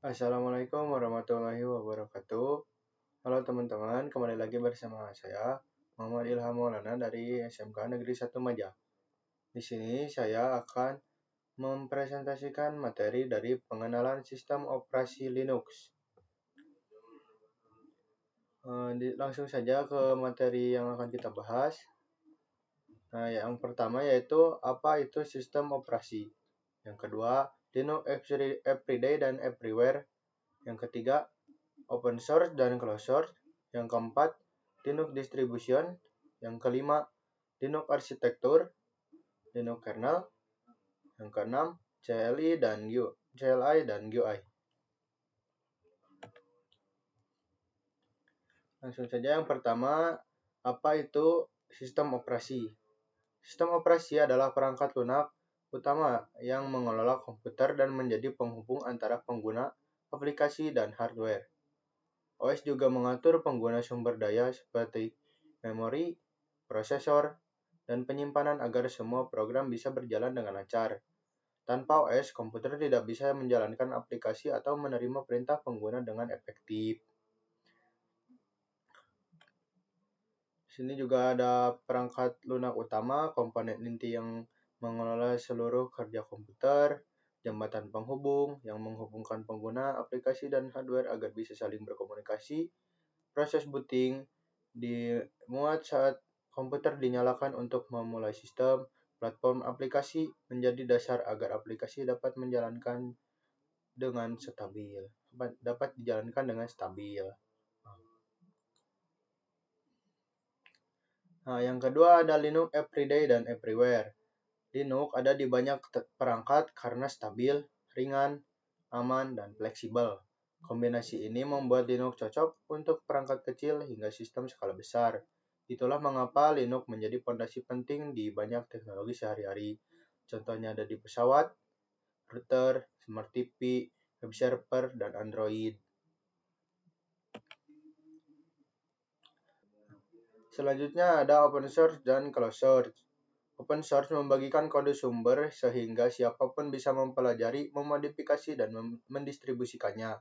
Assalamualaikum warahmatullahi wabarakatuh. Halo teman-teman, kembali lagi bersama saya, Muhammad Ilham Maulana dari SMK Negeri 1 Majah. Di sini saya akan mempresentasikan materi dari pengenalan sistem operasi Linux. Langsung saja ke materi yang akan kita bahas. Nah, yang pertama yaitu apa itu sistem operasi. Yang kedua, Linux Everyday dan Everywhere. Yang ketiga, open source dan closed source. Yang keempat, Linux distribution. Yang kelima, Linux arsitektur, Linux kernel. Yang keenam, CLI dan GUI. Langsung saja yang pertama, apa itu sistem operasi? Sistem operasi adalah perangkat lunak utama yang mengelola komputer dan menjadi penghubung antara pengguna, aplikasi, dan hardware. OS juga mengatur pengguna sumber daya seperti memori, prosesor, dan penyimpanan agar semua program bisa berjalan dengan lancar. Tanpa OS, komputer tidak bisa menjalankan aplikasi atau menerima perintah pengguna dengan efektif. Di sini juga ada perangkat lunak utama, komponen inti yang mengelola seluruh kerja komputer, jembatan penghubung yang menghubungkan pengguna, aplikasi, dan hardware agar bisa saling berkomunikasi. Proses booting dimuat saat komputer dinyalakan untuk memulai sistem. Platform aplikasi menjadi dasar agar aplikasi dapat dijalankan dengan stabil. Nah, yang kedua ada Linux Everyday dan Everywhere. Linux ada di banyak perangkat karena stabil, ringan, aman, dan fleksibel. Kombinasi ini membuat Linux cocok untuk perangkat kecil hingga sistem skala besar. Itulah mengapa Linux menjadi fondasi penting di banyak teknologi sehari-hari. Contohnya ada di pesawat, router, smart TV, web server, dan Android. Selanjutnya ada open source dan closed source. Open source membagikan kode sumber sehingga siapapun bisa mempelajari, memodifikasi, dan mendistribusikannya.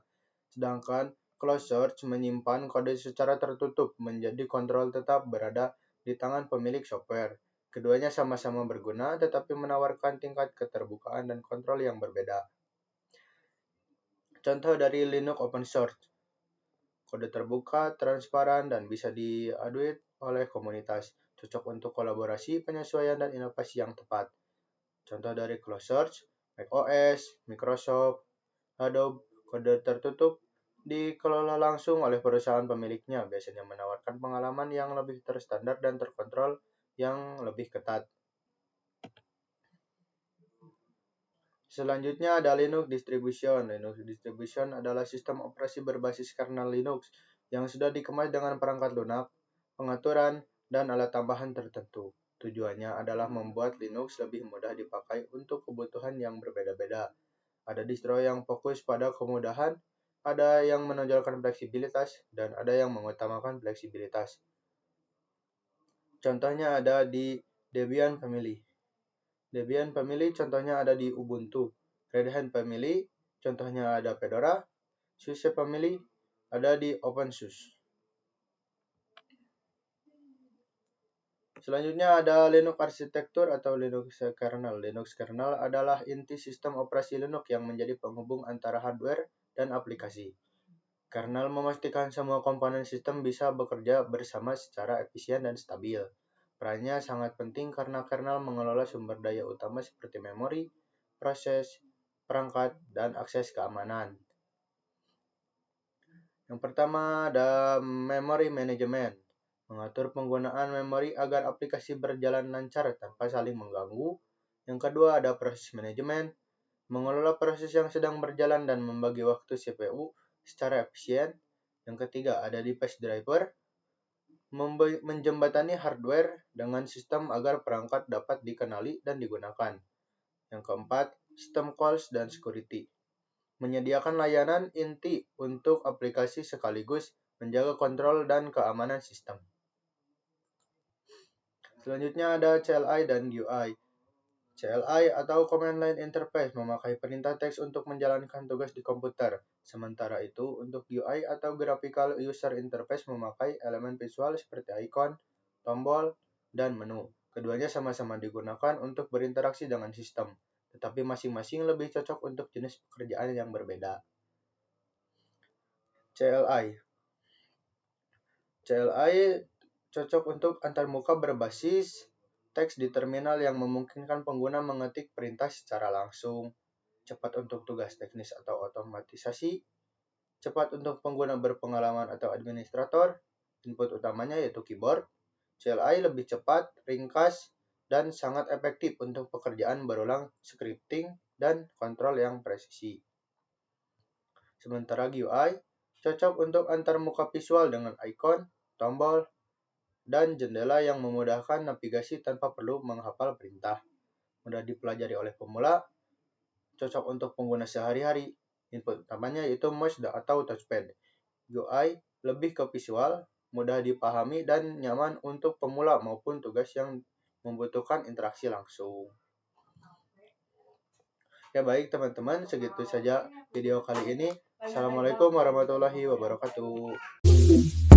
Sedangkan closed source menyimpan kode secara tertutup, menjadi kontrol tetap berada di tangan pemilik software. Keduanya sama-sama berguna, tetapi menawarkan tingkat keterbukaan dan kontrol yang berbeda. Contoh dari Linux open source. Kode terbuka, transparan, dan bisa diadui oleh komunitas. Cocok untuk kolaborasi, penyesuaian, dan inovasi yang tepat. Contoh dari closed source, macOS, Microsoft, Adobe, kode tertutup dikelola langsung oleh perusahaan pemiliknya, biasanya menawarkan pengalaman yang lebih terstandar dan terkontrol yang lebih ketat. Selanjutnya ada Linux Distribution. Linux Distribution adalah sistem operasi berbasis kernel Linux yang sudah dikemas dengan perangkat lunak, pengaturan, dan alat tambahan tertentu. Tujuannya adalah membuat Linux lebih mudah dipakai untuk kebutuhan yang berbeda-beda. Ada distro yang fokus pada kemudahan, ada yang menonjolkan fleksibilitas, dan ada yang mengutamakan fleksibilitas. Contohnya ada di Debian Family. Debian Family contohnya ada di Ubuntu. Red Hat Family contohnya ada Fedora. SUSE Family ada di OpenSUSE. Selanjutnya ada Linux arsitektur atau Linux kernel. Linux kernel adalah inti sistem operasi Linux yang menjadi penghubung antara hardware dan aplikasi. Kernel memastikan semua komponen sistem bisa bekerja bersama secara efisien dan stabil. Perannya sangat penting karena kernel mengelola sumber daya utama seperti memori, proses, perangkat, dan akses keamanan. Yang pertama ada memory management. Mengatur penggunaan memori agar aplikasi berjalan lancar tanpa saling mengganggu. Yang kedua ada proses manajemen. Mengelola proses yang sedang berjalan dan membagi waktu CPU secara efisien. Yang ketiga ada device driver. Menjembatani hardware dengan sistem agar perangkat dapat dikenali dan digunakan. Yang keempat, system calls dan security. Menyediakan layanan inti untuk aplikasi sekaligus menjaga kontrol dan keamanan sistem. Selanjutnya ada CLI dan GUI. CLI atau Command Line Interface memakai perintah teks untuk menjalankan tugas di komputer. Sementara itu, untuk UI atau Graphical User Interface memakai elemen visual seperti ikon, tombol, dan menu. Keduanya sama-sama digunakan untuk berinteraksi dengan sistem, tetapi masing-masing lebih cocok untuk jenis pekerjaan yang berbeda. CLI CLI cocok untuk antarmuka berbasis teks di terminal yang memungkinkan pengguna mengetik perintah secara langsung, cepat untuk tugas teknis atau otomatisasi, cepat untuk pengguna berpengalaman atau administrator. Input utamanya yaitu keyboard. CLI lebih cepat, ringkas, dan sangat efektif untuk pekerjaan berulang, scripting, dan kontrol yang presisi. Sementara GUI cocok untuk antarmuka visual dengan ikon, tombol, dan jendela yang memudahkan navigasi tanpa perlu menghafal perintah. Mudah dipelajari oleh pemula, cocok untuk pengguna sehari-hari. Input utamanya yaitu mouse atau touchpad. UI lebih ke visual, mudah dipahami, dan nyaman untuk pemula maupun tugas yang membutuhkan interaksi langsung. Ya baik teman-teman, segitu saja video kali ini. Assalamualaikum warahmatullahi wabarakatuh.